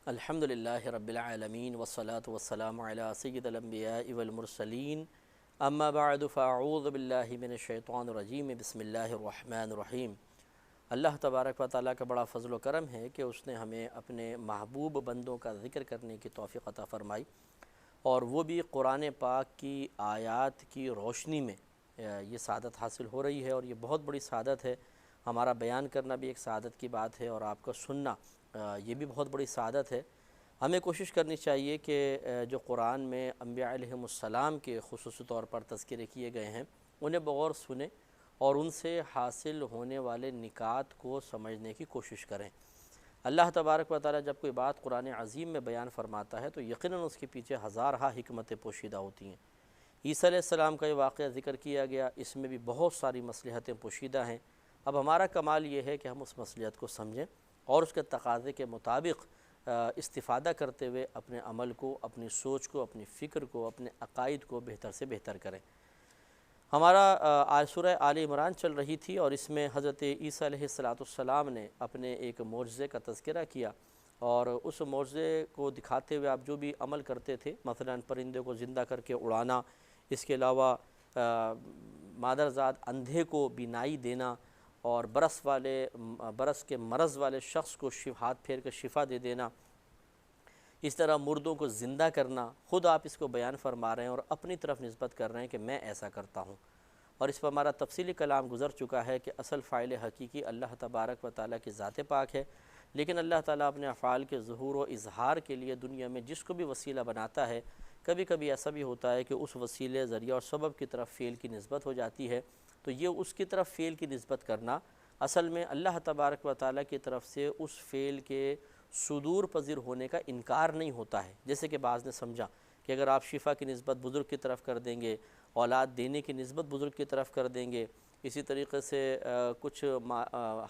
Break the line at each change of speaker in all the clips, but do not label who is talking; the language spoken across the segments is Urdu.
الحمدللہ رب العالمین والصلاة والسلام علی سید الانبیاء والمرسلین اما بعد فاعوذ باللہ من الشیطان الرجیم بسم اللہ الرحمن الرحیم۔ اللہ تبارک و تعالیٰ کا بڑا فضل و کرم ہے کہ اس نے ہمیں اپنے محبوب بندوں کا ذکر کرنے کی توفیق عطا فرمائی، اور وہ بھی قرآن پاک کی آیات کی روشنی میں یہ سعادت حاصل ہو رہی ہے، اور یہ بہت بڑی سعادت ہے۔ ہمارا بیان کرنا بھی ایک سعادت کی بات ہے، اور آپ کا سننا یہ بھی بہت بڑی سعادت ہے۔ ہمیں کوشش کرنی چاہیے کہ جو قرآن میں انبیاء علیہم السلام کے خصوصی طور پر تذکرے کیے گئے ہیں انہیں بغور سنیں اور ان سے حاصل ہونے والے نکات کو سمجھنے کی کوشش کریں۔ اللہ تبارک و تعالیٰ جب کوئی بات قرآن عظیم میں بیان فرماتا ہے تو یقیناً اس کے پیچھے ہزارہا حکمتیں پوشیدہ ہوتی ہیں۔ عیسیٰ علیہ السلام کا یہ واقعہ ذکر کیا گیا، اس میں بھی بہت ساری مصلحتیں پوشیدہ ہیں۔ اب ہمارا کمال یہ ہے کہ ہم اس مصلحت کو سمجھیں اور اس کے تقاضے کے مطابق استفادہ کرتے ہوئے اپنے عمل کو، اپنی سوچ کو، اپنی فکر کو، اپنے عقائد کو بہتر سے بہتر کریں۔ ہمارا آج سورہ آل عمران چل رہی تھی، اور اس میں حضرت عیسیٰ علیہ السلام نے اپنے ایک معجزے کا تذکرہ کیا، اور اس معجزے کو دکھاتے ہوئے آپ جو بھی عمل کرتے تھے، مثلا پرندے کو زندہ کر کے اڑانا، اس کے علاوہ مادرزاد اندھے کو بینائی دینا، اور برس کے مرض والے شخص کو ہاتھ پھیر کے شفا دے دینا، اس طرح مردوں کو زندہ کرنا، خود آپ اس کو بیان فرما رہے ہیں اور اپنی طرف نسبت کر رہے ہیں کہ میں ایسا کرتا ہوں۔ اور اس پر ہمارا تفصیلی کلام گزر چکا ہے کہ اصل فاعل حقیقی اللہ تبارک و تعالیٰ کی ذات پاک ہے، لیکن اللہ تعالیٰ اپنے افعال کے ظہور و اظہار کے لیے دنیا میں جس کو بھی وسیلہ بناتا ہے، کبھی کبھی ایسا بھی ہوتا ہے کہ اس وسیلے ذریعہ اور سبب کی طرف فعل کی نسبت ہو جاتی ہے، تو یہ اس کی طرف فعل کی نسبت کرنا اصل میں اللہ تبارک و تعالیٰ کی طرف سے اس فعل کے صدور پذیر ہونے کا انکار نہیں ہوتا ہے۔ جیسے کہ بعض نے سمجھا کہ اگر آپ شفا کی نسبت بزرگ کی طرف کر دیں گے، اولاد دینے کی نسبت بزرگ کی طرف کر دیں گے، اسی طریقے سے کچھ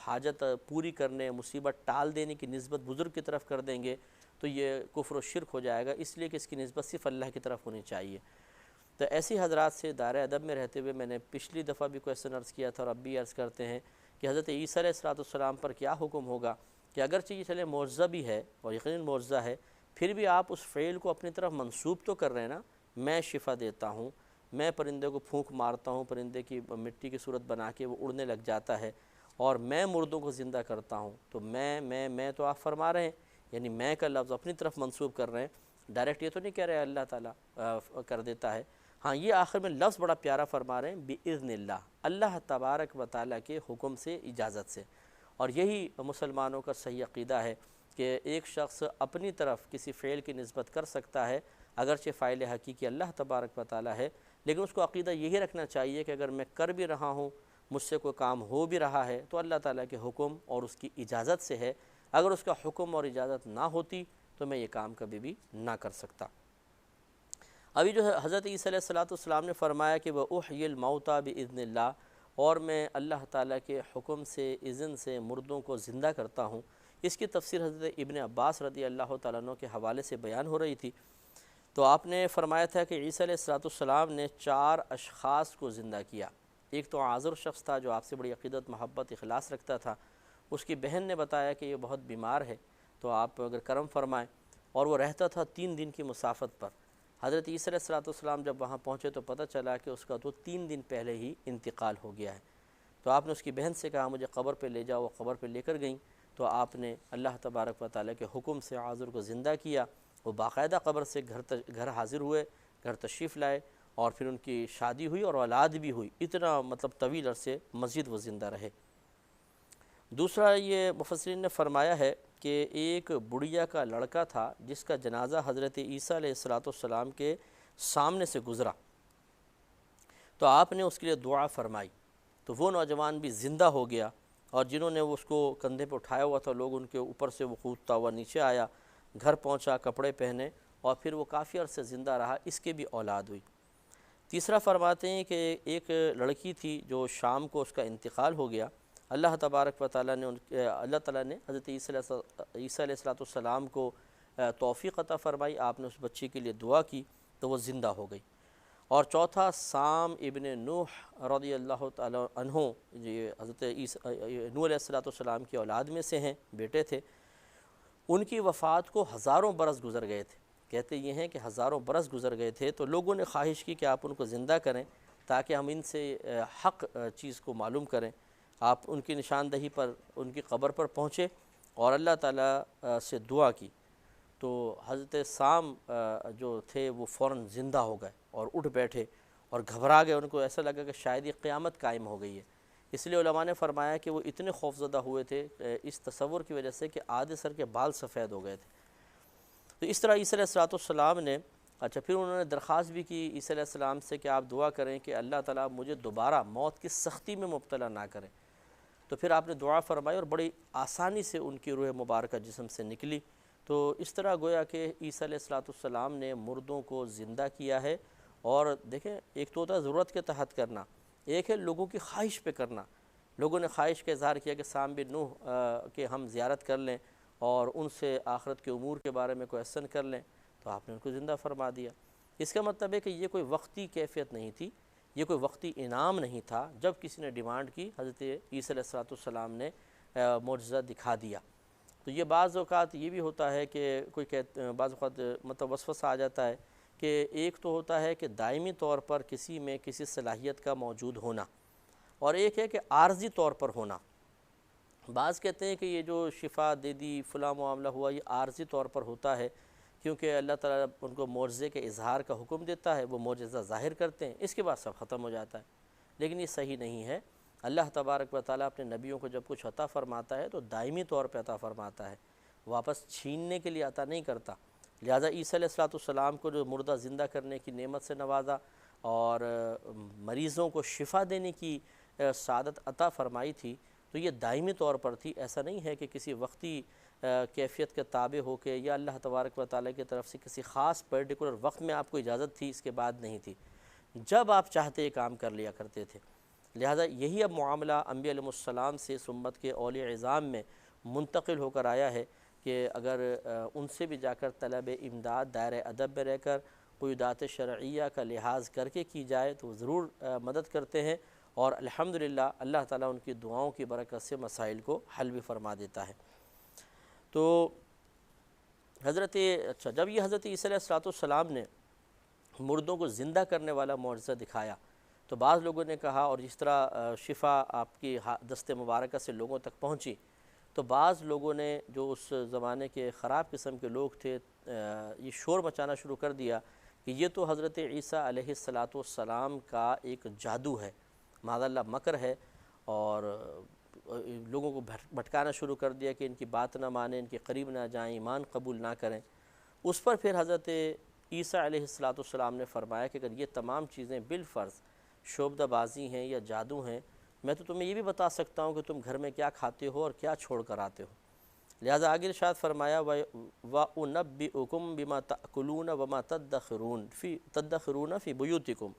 حاجت پوری کرنے، مصیبت ٹال دینے کی نسبت بزرگ کی طرف کر دیں گے، تو یہ کفر و شرک ہو جائے گا، اس لیے کہ اس کی نسبت صرف اللہ کی طرف ہونی چاہیے۔ تو ایسی حضرات سے دائرہ ادب میں رہتے ہوئے میں نے پچھلی دفعہ بھی کویسچن عرض کیا تھا، اور اب بھی عرض کرتے ہیں کہ حضرت عیسیٰ علیہ السلام پر کیا حکم ہوگا کہ اگرچہ یہ چلے معجزہ بھی ہے اور یقیناً معجزہ ہے، پھر بھی آپ اس فعل کو اپنی طرف منسوب تو کر رہے ہیں نا۔ میں شفا دیتا ہوں، میں پرندے کو پھونک مارتا ہوں، پرندے کی مٹی کی صورت بنا کے وہ اڑنے لگ جاتا ہے، اور میں مردوں کو زندہ کرتا ہوں، تو میں تو آپ فرما رہے ہیں، یعنی میں کا لفظ اپنی طرف منسوب کر رہے ہیں، ڈائریکٹ یہ تو نہیں کہہ رہے اللہ تعالیٰ کر دیتا ہے۔ ہاں، یہ آخر میں لفظ بڑا پیارا فرما رہے ہیں، بِإِذْنِ اللہ، اللہ تبارک و تعالیٰ کے حکم سے، اجازت سے۔ اور یہی مسلمانوں کا صحیح عقیدہ ہے کہ ایک شخص اپنی طرف کسی فعل کی نسبت کر سکتا ہے، اگرچہ فاعل حقیقی اللہ تبارک و تعالیٰ ہے، لیکن اس کو عقیدہ یہی رکھنا چاہیے کہ اگر میں کر بھی رہا ہوں، مجھ سے کوئی کام ہو بھی رہا ہے، تو اللہ تعالیٰ کے حکم اور اس کی اجازت سے ہے۔ اگر اس کا حکم اور اجازت نہ ہوتی تو میں یہ کام کبھی بھی نہ کر سکتا۔ ابھی جو ہے حضرت عیسیٰ علیہ السلام نے فرمایا کہ وَأُحْيِي الْمَوْتَى بِإِذْنِ اللَّهِ، اور میں اللہ تعالیٰ کے حکم سے، اذن سے مردوں کو زندہ کرتا ہوں۔ اس کی تفسیر حضرت ابن عباس رضی اللہ تعالیٰ عنہ کے حوالے سے بیان ہو رہی تھی، تو آپ نے فرمایا تھا کہ عیسیٰ علیہ السلام نے 4 اشخاص کو زندہ کیا۔ ایک تو عازر شخص تھا جو آپ سے بڑی عقیدت، محبت، اخلاص رکھتا تھا، اس کی بہن نے بتایا کہ یہ بہت بیمار ہے، تو آپ اگر کرم فرمائیں، اور وہ رہتا تھا 3 دن کی مسافت پر۔ حضرت عیسیٰ علیہ السلام جب وہاں پہنچے تو پتہ چلا کہ اس کا تو 3 دن پہلے ہی انتقال ہو گیا ہے۔ تو آپ نے اس کی بہن سے کہا مجھے قبر پہ لے جاؤ، وہ قبر پہ لے کر گئیں، تو آپ نے اللہ تبارک و تعالیٰ کے حکم سے عازر کو زندہ کیا۔ وہ باقاعدہ قبر سے گھر حاضر ہوئے، گھر تشریف لائے، اور پھر ان کی شادی ہوئی اور اولاد بھی ہوئی، اتنا طویل عرصے مزید وہ زندہ رہے۔ دوسرا یہ مفسرین نے فرمایا ہے کہ ایک بڑھیا کا لڑکا تھا جس کا جنازہ حضرت عیسیٰ علیہ السلام کے سامنے سے گزرا، تو آپ نے اس کے لیے دعا فرمائی، تو وہ نوجوان بھی زندہ ہو گیا، اور جنہوں نے اس کو کندھے پہ اٹھایا ہوا تھا، لوگ ان کے اوپر سے وہ کودتا ہوا نیچے آیا، گھر پہنچا، کپڑے پہنے، اور پھر وہ کافی عرصے زندہ رہا، اس کے بھی اولاد ہوئی۔ تیسرا فرماتے ہیں کہ ایک لڑکی تھی جو شام کو اس کا انتقال ہو گیا، اللہ تبارک و تعالیٰ نے حضرت عیسیٰ علیہ السلام کو توفیق عطا فرمائی، آپ نے اس بچی کے لیے دعا کی تو وہ زندہ ہو گئی۔ اور چوتھا سام ابن نوح رضی اللہ تعالیٰ عنہ، یہ حضرت نوح علیہ السلام کی اولاد میں سے ہیں، بیٹے تھے، ان کی وفات کو ہزاروں برس گزر گئے تھے، کہتے یہ ہیں کہ ہزاروں برس گزر گئے تھے، تو لوگوں نے خواہش کی کہ آپ ان کو زندہ کریں تاکہ ہم ان سے حق چیز کو معلوم کریں۔ آپ ان کی نشاندہی پر ان کی قبر پر پہنچے اور اللہ تعالیٰ سے دعا کی، تو حضرت سام جو تھے وہ فوراً زندہ ہو گئے اور اٹھ بیٹھے اور گھبرا گئے، ان کو ایسا لگا کہ شاید یہ قیامت قائم ہو گئی ہے۔ اس لیے علماء نے فرمایا کہ وہ اتنے خوفزدہ ہوئے تھے اس تصور کی وجہ سے کہ آدھے سر کے بال سفید ہو گئے تھے۔ تو اس طرح عیسیٰ علیہ السلام نے پھر انہوں نے درخواست بھی کی عیسیٰ علیہ السلام سے کہ آپ دعا کریں کہ اللہ تعالیٰ مجھے دوبارہ موت کی سختی میں مبتلا نہ کریں۔ تو پھر آپ نے دعا فرمائی اور بڑی آسانی سے ان کی روح مبارکہ جسم سے نکلی۔ تو اس طرح گویا کہ عیسیٰ علیہ السلام نے مردوں کو زندہ کیا ہے۔ اور دیکھیں، ایک تو ہوتا ہے ضرورت کے تحت کرنا، ایک ہے لوگوں کی خواہش پہ کرنا۔ لوگوں نے خواہش کا اظہار کیا کہ سام بن نوح کہ ہم زیارت کر لیں اور ان سے آخرت کے امور کے بارے میں کوئسچن کر لیں، تو آپ نے ان کو زندہ فرما دیا۔ اس کا مطلب ہے کہ یہ کوئی وقتی کیفیت نہیں تھی، یہ کوئی وقتی انعام نہیں تھا۔ جب کسی نے ڈیمانڈ کی، حضرت عیسیٰ علیہ السلام نے معجزہ دکھا دیا۔ تو یہ بعض اوقات یہ بھی ہوتا ہے کہ بعض اوقات مطلب وسوسہ آ جاتا ہے کہ ایک تو ہوتا ہے کہ دائمی طور پر کسی میں کسی صلاحیت کا موجود ہونا، اور ایک ہے کہ عارضی طور پر ہونا۔ بعض کہتے ہیں کہ یہ جو شفا دے دی، فلاں معاملہ ہوا، یہ عارضی طور پر ہوتا ہے کیونکہ اللہ تعالیٰ ان کو معجزے کے اظہار کا حکم دیتا ہے، وہ معجزہ ظاہر کرتے ہیں، اس کے بعد سب ختم ہو جاتا ہے۔ لیکن یہ صحیح نہیں ہے۔ اللہ تبارک و تعالیٰ اپنے نبیوں کو جب کچھ عطا فرماتا ہے تو دائمی طور پہ عطا فرماتا ہے، واپس چھیننے کے لیے عطا نہیں کرتا۔ لہٰذا عیسیٰ علیہ السلام کو جو مردہ زندہ کرنے کی نعمت سے نوازا اور مریضوں کو شفا دینے کی سعادت عطا فرمائی تھی، تو یہ دائمی طور پر تھی۔ ایسا نہیں ہے کہ کسی وقتی کیفیت کے تابع ہو کے یا اللہ تبارک و تعالیٰ کی طرف سے کسی خاص پرٹیکولر وقت میں آپ کو اجازت تھی، اس کے بعد نہیں تھی، جب آپ چاہتے یہ کام کر لیا کرتے تھے۔ لہٰذا یہی اب معاملہ انبیاء علیہ السلام سے اس امت کے اولیاء عظام میں منتقل ہو کر آیا ہے کہ اگر ان سے بھی جا کر طلب امداد دائرۂ ادب میں رہ کر قیودات شرعیہ کا لحاظ کر کے کی جائے تو ضرور مدد کرتے ہیں، اور الحمدللہ اللہ تعالیٰ ان کی دعاؤں کی برکت سے مسائل کو حل بھی فرما دیتا ہے۔ تو جب یہ حضرت عیسیٰ علیہ السلام نے مردوں کو زندہ کرنے والا معجزہ دکھایا تو بعض لوگوں نے کہا، اور جس طرح شفا آپ کی دست مبارکہ سے لوگوں تک پہنچی، تو بعض لوگوں نے جو اس زمانے کے خراب قسم کے لوگ تھے یہ شور مچانا شروع کر دیا کہ یہ تو حضرت عیسیٰ علیہ السلام کا ایک جادو ہے، معاذ اللہ مکر ہے، اور لوگوں کو بھٹکانا شروع کر دیا کہ ان کی بات نہ مانیں، ان کے قریب نہ جائیں، ایمان قبول نہ کریں۔ اس پر پھر حضرت عیسیٰ علیہ السلام نے فرمایا کہ اگر یہ تمام چیزیں بالفرض شعبدہ بازی ہیں یا جادو ہیں، میں تو تمہیں یہ بھی بتا سکتا ہوں کہ تم گھر میں کیا کھاتے ہو اور کیا چھوڑ کر آتے ہو۔ لہٰذا آگے ارشاد فرمایا وَأُنَبِّئُكُم بِمَا تَأْكُلُونَ وَمَا تَدَّخِرُونَ فِي بُيُوتِكُمْ،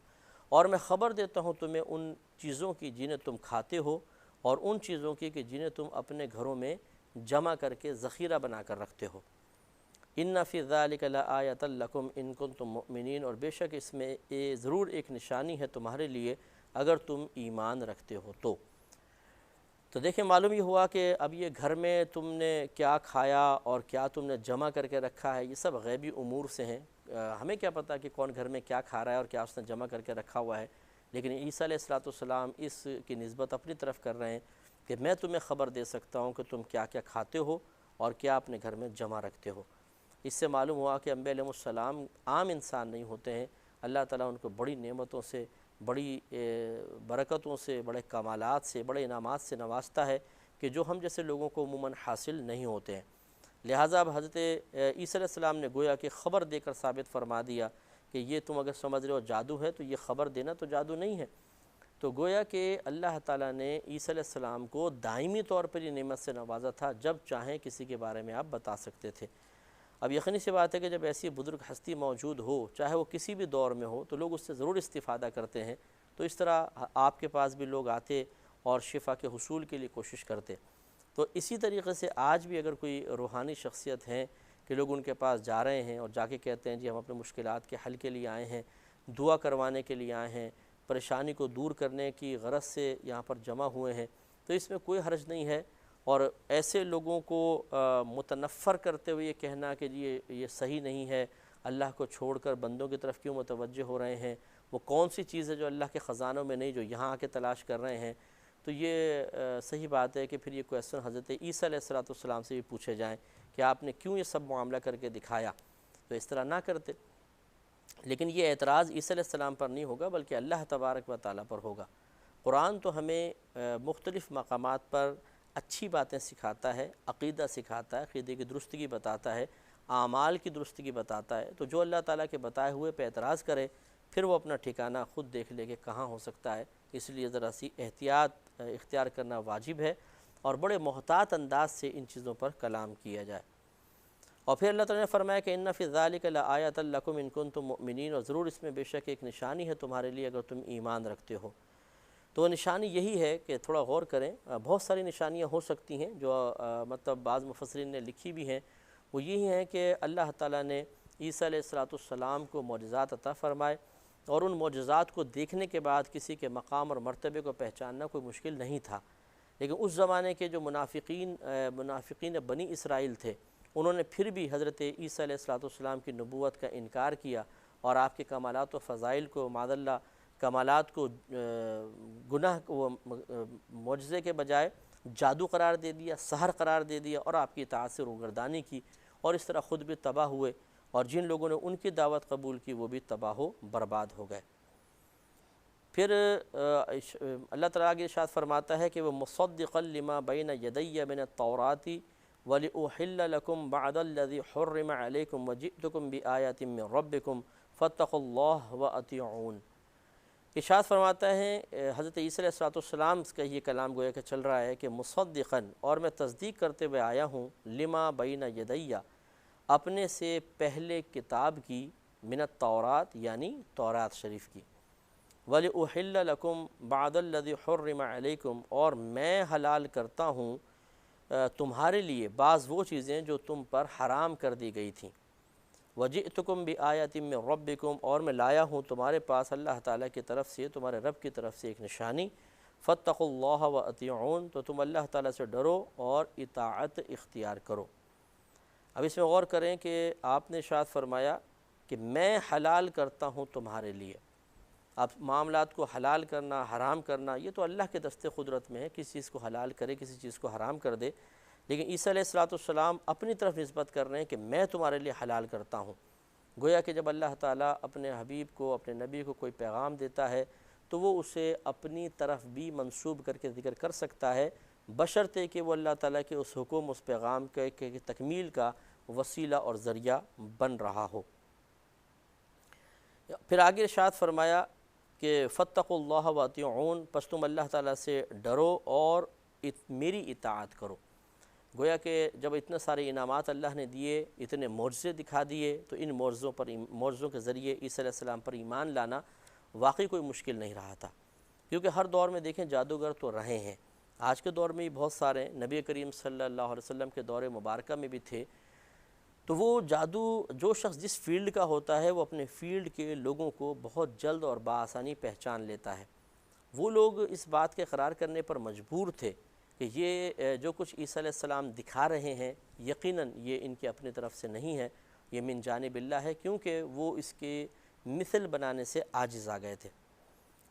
اور میں خبر دیتا ہوں تمہیں ان چیزوں کی جنہیں تم کھاتے ہو اور ان چیزوں کی کہ جنہیں تم اپنے گھروں میں جمع کر کے ذخیرہ بنا کر رکھتے ہو۔ إِنَّ فِي ذَلِكَ لَآيَةً لَكُمْ إِن كُنتُم مُؤْمِنِينَ، اور بے شک اس میں ضرور ایک نشانی ہے تمہارے لیے اگر تم ایمان رکھتے ہو تو دیکھیں معلوم یہ ہوا کہ اب یہ گھر میں تم نے کیا کھایا اور کیا تم نے جمع کر کے رکھا ہے، یہ سب غیبی امور سے ہیں۔ ہمیں کیا پتہ کہ کون گھر میں کیا کھا رہا ہے اور کیا اس نے جمع کر کے رکھا ہوا ہے، لیکن عیسیٰ علیہ السلام اس کی نسبت اپنی طرف کر رہے ہیں کہ میں تمہیں خبر دے سکتا ہوں کہ تم کیا کیا کھاتے ہو اور کیا اپنے گھر میں جمع رکھتے ہو۔ اس سے معلوم ہوا کہ انبیاء علیہ السلام عام انسان نہیں ہوتے ہیں، اللہ تعالیٰ ان کو بڑی نعمتوں سے، بڑی برکتوں سے، بڑے کمالات سے، بڑے انعامات سے نوازتا ہے کہ جو ہم جیسے لوگوں کو عموماً حاصل نہیں ہوتے ہیں۔ لہٰذا اب حضرت عیسیٰ علیہ السلام نے گویا کہ خبر دے کر ثابت فرما دیا کہ یہ تم اگر سمجھ رہے ہو جادو ہے تو یہ خبر دینا تو جادو نہیں ہے۔ تو گویا کہ اللہ تعالیٰ نے عیسیٰ علیہ السلام کو دائمی طور پر یہ نعمت سے نوازا تھا، جب چاہیں کسی کے بارے میں آپ بتا سکتے تھے۔ اب یقینی سی بات ہے کہ جب ایسی بزرگ ہستی موجود ہو، چاہے وہ کسی بھی دور میں ہو، تو لوگ اس سے ضرور استفادہ کرتے ہیں۔ تو اس طرح آپ کے پاس بھی لوگ آتے اور شفا کے حصول کے لیے کوشش کرتے۔ تو اسی طریقے سے آج بھی اگر کوئی روحانی شخصیت ہیں کہ لوگ ان کے پاس جا رہے ہیں اور جا کے کہتے ہیں جی ہم اپنے مشکلات کے حل کے لیے آئے ہیں، دعا کروانے کے لیے آئے ہیں، پریشانی کو دور کرنے کی غرض سے یہاں پر جمع ہوئے ہیں، تو اس میں کوئی حرج نہیں ہے اور ایسے لوگوں کو متنفر کرتے ہوئے یہ کہنا کہ جی یہ صحیح نہیں ہے، اللہ کو چھوڑ کر بندوں کی طرف کیوں متوجہ ہو رہے ہیں، وہ کون سی چیز ہے جو اللہ کے خزانوں میں نہیں جو یہاں آ کے تلاش کر رہے ہیں، تو یہ صحیح بات ہے کہ پھر یہ کویسچن حضرت عیسیٰ علیہ السلام سے بھی پوچھے جائیں کہ آپ نے کیوں یہ سب معاملہ کر کے دکھایا، تو اس طرح نہ کرتے۔ لیکن یہ اعتراض عیسیٰ علیہ السلام پر نہیں ہوگا بلکہ اللہ تبارک و تعالیٰ پر ہوگا۔ قرآن تو ہمیں مختلف مقامات پر اچھی باتیں سکھاتا ہے، عقیدہ سکھاتا ہے، عقیدے کی درستگی بتاتا ہے، اعمال کی درستگی بتاتا ہے، تو جو اللہ تعالیٰ کے بتائے ہوئے پہ اعتراض کرے پھر وہ اپنا ٹھکانہ خود دیکھ لے کہ کہاں ہو سکتا ہے۔ اس لیے ذرا سی احتیاط اختیار کرنا واجب ہے اور بڑے محتاط انداز سے ان چیزوں پر کلام کیا جائے۔ اور پھر اللہ تعالیٰ نے فرمایا کہ ان فی ذالک لآیۃ لکم ان کنتم مؤمنین، اور ضرور اس میں بے شک ایک نشانی ہے تمہارے لیے اگر تم ایمان رکھتے ہو۔ تو وہ نشانی یہی ہے کہ تھوڑا غور کریں، بہت ساری نشانیاں ہو سکتی ہیں جو مطلب بعض مفسرین نے لکھی بھی ہیں، وہ یہی ہیں کہ اللہ تعالیٰ نے عیسیٰ علیہ السلام کو معجزات عطا فرمائے، اور ان معجزات کو دیکھنے کے بعد کسی کے مقام اور مرتبے کو پہچاننا کوئی مشکل نہیں تھا۔ لیکن اس زمانے کے جو منافقین بنی اسرائیل تھے، انہوں نے پھر بھی حضرت عیسیٰ علیہ السلام کی نبوت کا انکار کیا اور آپ کے کمالات و فضائل کو معاذ اللہ کمالات کو گناہ کو معجزے کے بجائے جادو قرار دے دیا، سحر قرار دے دیا اور آپ کی اطاعت سے روگردانی کی، اور اس طرح خود بھی تباہ ہوئے، اور جن لوگوں نے ان کی دعوت قبول کی وہ بھی تباہ و برباد ہو گئے۔ پھر اللہ تعالیٰ آگے ارشاد فرماتا ہے کہ وہ مصدقا لما بین یدی من التوراۃ وَلِأُحِلَّ لَكُمْ بَعْدَ الَّذِي حُرِّمَ عَلَيْكُمْ وَجِئْتُكُمْ بِآيَاتٍ مِّن رَبِّكُمْ فَاتَّقُوا اللَّهَ وَأَطِیعُونِ۔ ارشاد فرماتا ہے حضرت عیسیٰ علیہ السلام کا یہ کلام گویا کہ چل رہا ہے کہ مصدقاً، اور میں تصدیق کرتے ہوئے آیا ہوں، لما بین یدیّ، اپنے سے پہلے کتاب کی، من التوراۃ یعنی تورات شریف کی، وَلِأُحِلَّ لَكُمْ بَعْدَ الَّذِي حُرِّمَ عَلَيْكُمْ، اور میں حلال کرتا ہوں تمہارے لیے بعض وہ چیزیں جو تم پر حرام کر دی گئی تھیں، وَجِئْتُكُمْ بِآیَةٍ مِّن رَبِّكُمْ، اور میں لایا ہوں تمہارے پاس اللہ تعالیٰ کی طرف سے، تمہارے رب کی طرف سے ایک نشانی، فَاتَّقُوا اللَّهَ وَأَطِیعُونِ، تو تم اللہ تعالیٰ سے ڈرو اور اطاعت اختیار کرو۔ اب اس میں غور کریں کہ آپ نے ارشاد فرمایا کہ میں حلال کرتا ہوں تمہارے لیے۔ اب معاملات کو حلال کرنا، حرام کرنا، یہ تو اللہ کے دست قدرت میں ہے، کسی چیز کو حلال کرے، کسی چیز کو حرام کر دے، لیکن عیسیٰ علیہ السلام اپنی طرف نسبت کر رہے ہیں کہ میں تمہارے لیے حلال کرتا ہوں۔ گویا کہ جب اللہ تعالیٰ اپنے حبیب کو، اپنے نبی کو کوئی پیغام دیتا ہے تو وہ اسے اپنی طرف بھی منسوب کر کے ذکر کر سکتا ہے، بشرطے کہ وہ اللہ تعالیٰ کے اس حکم، اس پیغام کے تکمیل کا وسیلہ اور ذریعہ بن رہا ہو۔ پھر آگے ارشاد فرمایا کہ فَاتَّقُوا اللَّهَ وَأَطِیعُونِ، پس تم اللہ تعالیٰ سے ڈرو اور میری اطاعت کرو۔ گویا کہ جب اتنے سارے انعامات اللہ نے دیے، اتنے معجزے دکھا دیے، تو ان معجزوں کے ذریعے عیسیٰ علیہ السلام پر ایمان لانا واقعی کوئی مشکل نہیں رہا تھا، کیونکہ ہر دور میں دیکھیں جادوگر تو رہے ہیں، آج کے دور میں بھی بہت سارے، نبی کریم صلی اللہ علیہ وسلم کے دور مبارکہ میں بھی تھے۔ تو وہ جادو جو شخص جس فیلڈ کا ہوتا ہے وہ اپنے فیلڈ کے لوگوں کو بہت جلد اور بآسانی پہچان لیتا ہے۔ وہ لوگ اس بات کے اقرار کرنے پر مجبور تھے کہ یہ جو کچھ عیسیٰ علیہ السلام دکھا رہے ہیں یقیناً یہ ان کے اپنی طرف سے نہیں ہے، یہ من جانب اللہ ہے، کیونکہ وہ اس کے مثل بنانے سے عاجز آ گئے تھے۔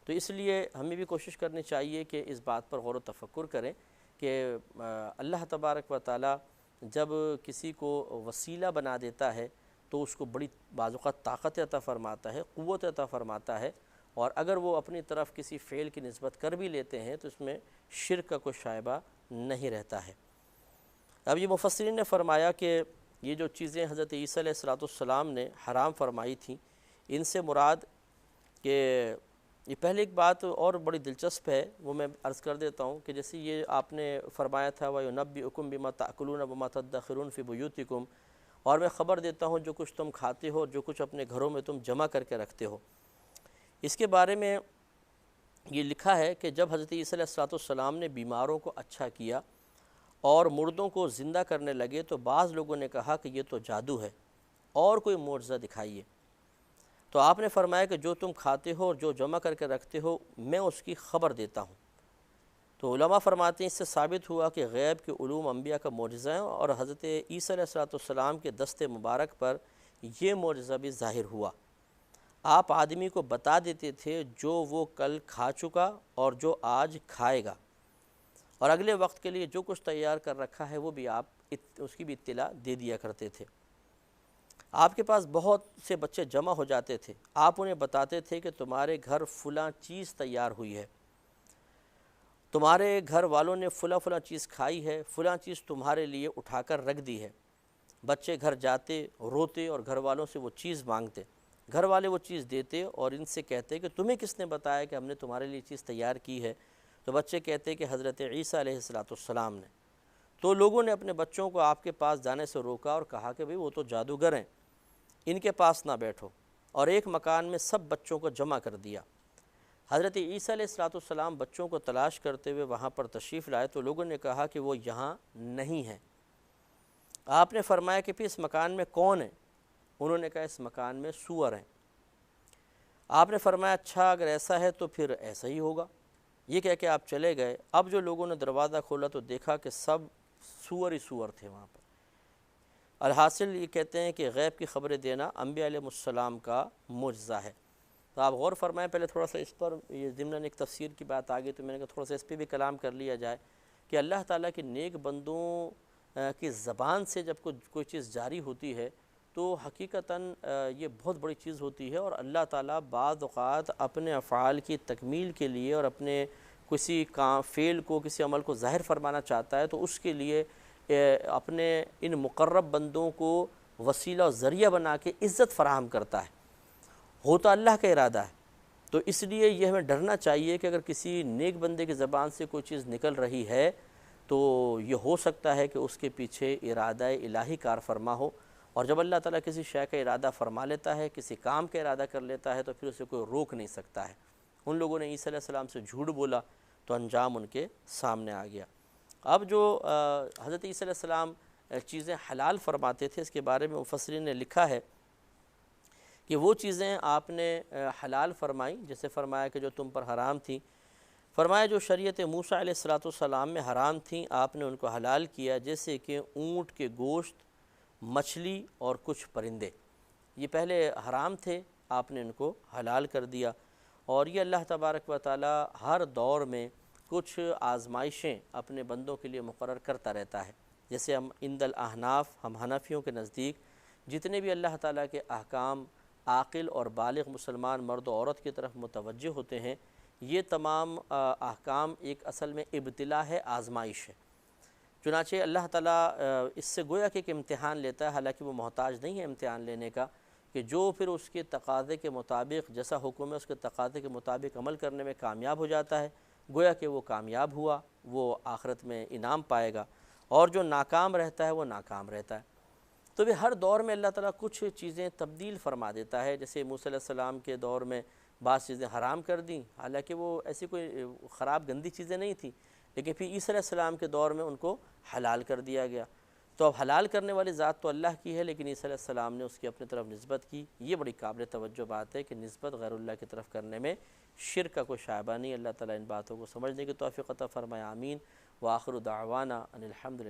تو اس لیے ہمیں بھی کوشش کرنی چاہیے کہ اس بات پر غور و تفکر کریں کہ اللہ تبارک و تعالیٰ جب کسی کو وسیلہ بنا دیتا ہے تو اس کو بڑی بعض اوقات طاقت عطا فرماتا ہے، قوت عطا فرماتا ہے، اور اگر وہ اپنی طرف کسی فعل کی نسبت کر بھی لیتے ہیں تو اس میں شرک کا کوئی شائبہ نہیں رہتا ہے۔ اب یہ مفسرین نے فرمایا کہ یہ جو چیزیں حضرت عیسیٰ علیہ السلام نے حرام فرمائی تھیں، ان سے مراد کہ یہ پہلے ایک بات اور بڑی دلچسپ ہے، وہ میں عرض کر دیتا ہوں کہ جیسے یہ آپ نے فرمایا تھا وَيُنَبِّئُكُم بِمَا تَأْكُلُونَ وَمَا تَدَّخِرُونَ فِي بُيُوتِكُمْ، اور میں خبر دیتا ہوں جو کچھ تم کھاتے ہو اور جو کچھ اپنے گھروں میں تم جمع کر کے رکھتے ہو۔ اس کے بارے میں یہ لکھا ہے کہ جب حضرت عیسیٰ علیہ السلام نے بیماروں کو اچھا کیا اور مردوں کو زندہ کرنے لگے تو بعض لوگوں نے کہا کہ یہ تو جادو ہے اور کوئی معجزہ دکھائیے۔ تو آپ نے فرمایا کہ جو تم کھاتے ہو اور جو جمع کر کے رکھتے ہو میں اس کی خبر دیتا ہوں۔ تو علماء فرماتے ہیں اس سے ثابت ہوا کہ غیب کے علوم انبیاء کا معجزہ ہے، اور حضرت عیسیٰ علیہ السلام کے دست مبارک پر یہ معجزہ بھی ظاہر ہوا۔ آپ آدمی کو بتا دیتے تھے جو وہ کل کھا چکا اور جو آج کھائے گا، اور اگلے وقت کے لیے جو کچھ تیار کر رکھا ہے وہ بھی آپ اس کی بھی اطلاع دے دیا کرتے تھے۔ آپ کے پاس بہت سے بچے جمع ہو جاتے تھے، آپ انہیں بتاتے تھے کہ تمہارے گھر فلاں چیز تیار ہوئی ہے، تمہارے گھر والوں نے فلاں فلاں چیز کھائی ہے، فلاں چیز تمہارے لیے اٹھا کر رکھ دی ہے۔ بچے گھر جاتے، روتے اور گھر والوں سے وہ چیز مانگتے، گھر والے وہ چیز دیتے اور ان سے کہتے کہ تمہیں کس نے بتایا کہ ہم نے تمہارے لیے چیز تیار کی ہے؟ تو بچے کہتے کہ حضرت عیسیٰ علیہ السلام نے۔ تو لوگوں نے اپنے بچوں کو آپ کے پاس جانے سے روکا اور کہا کہ بھئی وہ تو جادوگر ہیں، ان کے پاس نہ بیٹھو، اور ایک مکان میں سب بچوں کو جمع کر دیا۔ حضرت عیسیٰ علیہ السلام بچوں کو تلاش کرتے ہوئے وہاں پر تشریف لائے تو لوگوں نے کہا کہ وہ یہاں نہیں ہیں۔ آپ نے فرمایا کہ پھر اس مکان میں کون ہے؟ انہوں نے کہا اس مکان میں سور ہیں۔ آپ نے فرمایا اچھا اگر ایسا ہے تو پھر ایسا ہی ہوگا۔ یہ کہہ کے آپ چلے گئے۔ اب جو لوگوں نے دروازہ کھولا تو دیکھا کہ سب سور ہی سور تھے وہاں پر۔ الحاصل یہ کہتے ہیں کہ غیب کی خبریں دینا انبیاء علیہ السلام کا معجزہ ہے۔ تو آپ غور فرمائیں، پہلے تھوڑا سا اس پر یہ ضمناً ایک تفسیر کی بات آ گئی تو میں نے کہا تھوڑا سا اس پہ بھی کلام کر لیا جائے کہ اللہ تعالیٰ کے نیک بندوں کی زبان سے جب کوئی چیز جاری ہوتی ہے تو حقیقتاً یہ بہت بڑی چیز ہوتی ہے، اور اللہ تعالیٰ بعض اوقات اپنے افعال کی تکمیل کے لیے اور اپنے کسی فعل کو، کسی عمل کو ظاہر فرمانا چاہتا ہے تو اس کے لیے اپنے ان مقرب بندوں کو وسیلہ و ذریعہ بنا کے عزت فراہم کرتا ہے۔ ہوتا اللہ کا ارادہ ہے، تو اس لیے یہ ہمیں ڈرنا چاہیے کہ اگر کسی نیک بندے کی زبان سے کوئی چیز نکل رہی ہے تو یہ ہو سکتا ہے کہ اس کے پیچھے ارادہ الہی کار فرما ہو، اور جب اللہ تعالیٰ کسی شے کا ارادہ فرما لیتا ہے، کسی کام کا ارادہ کر لیتا ہے تو پھر اسے کوئی روک نہیں سکتا ہے۔ ان لوگوں نے عیسیٰ علیہ السلام سے جھوٹ بولا تو انجام ان کے سامنے آ گیا۔ اب جو حضرت عیسیٰ علیہ السلام چیزیں حلال فرماتے تھے، اس کے بارے میں مفسرین نے لکھا ہے کہ وہ چیزیں آپ نے حلال فرمائیں، جیسے فرمایا کہ جو تم پر حرام تھیں، فرمایا جو شریعت موسیٰ علیہ السلام میں حرام تھیں آپ نے ان کو حلال کیا، جیسے کہ اونٹ کے گوشت، مچھلی اور کچھ پرندے۔ یہ پہلے حرام تھے، آپ نے ان کو حلال کر دیا۔ اور یہ اللہ تبارک و تعالی ہر دور میں کچھ آزمائشیں اپنے بندوں کے لیے مقرر کرتا رہتا ہے۔ جیسے ہم عند الاحناف، ہم حنفیوں کے نزدیک جتنے بھی اللہ تعالیٰ کے احکام عاقل اور بالغ مسلمان مرد و عورت کی طرف متوجہ ہوتے ہیں، یہ تمام احکام ایک اصل میں ابتلا ہے، آزمائش ہے۔ چنانچہ اللہ تعالیٰ اس سے گویا کہ ایک امتحان لیتا ہے، حالانکہ وہ محتاج نہیں ہے امتحان لینے کا، کہ جو پھر اس کے تقاضے کے مطابق جیسا حکم ہے اس کے تقاضے کے مطابق عمل کرنے میں کامیاب ہو جاتا ہے، گویا کہ وہ کامیاب ہوا، وہ آخرت میں انعام پائے گا، اور جو ناکام رہتا ہے وہ ناکام رہتا ہے۔ تو بھی ہر دور میں اللہ تعالیٰ کچھ چیزیں تبدیل فرما دیتا ہے، جیسے موسیٰ علیہ السلام کے دور میں بعض چیزیں حرام کر دیں، حالانکہ وہ ایسی کوئی خراب گندی چیزیں نہیں تھیں، لیکن پھر عیسیٰ علیہ السلام کے دور میں ان کو حلال کر دیا گیا۔ تو اب حلال کرنے والی ذات تو اللہ کی ہے، لیکن عیسیٰ علیہ السلام نے اس کی اپنی طرف نسبت کی۔ یہ بڑی قابل توجہ بات ہے کہ نسبت غیر اللہ کی طرف کرنے میں شرک کا کوئی شائبہ نہیں۔ اللہ تعالیٰ ان باتوں کو سمجھنے کی توفیق عطا فرمائے، آمین۔ وآخر دعوانا ان الحمد للہ۔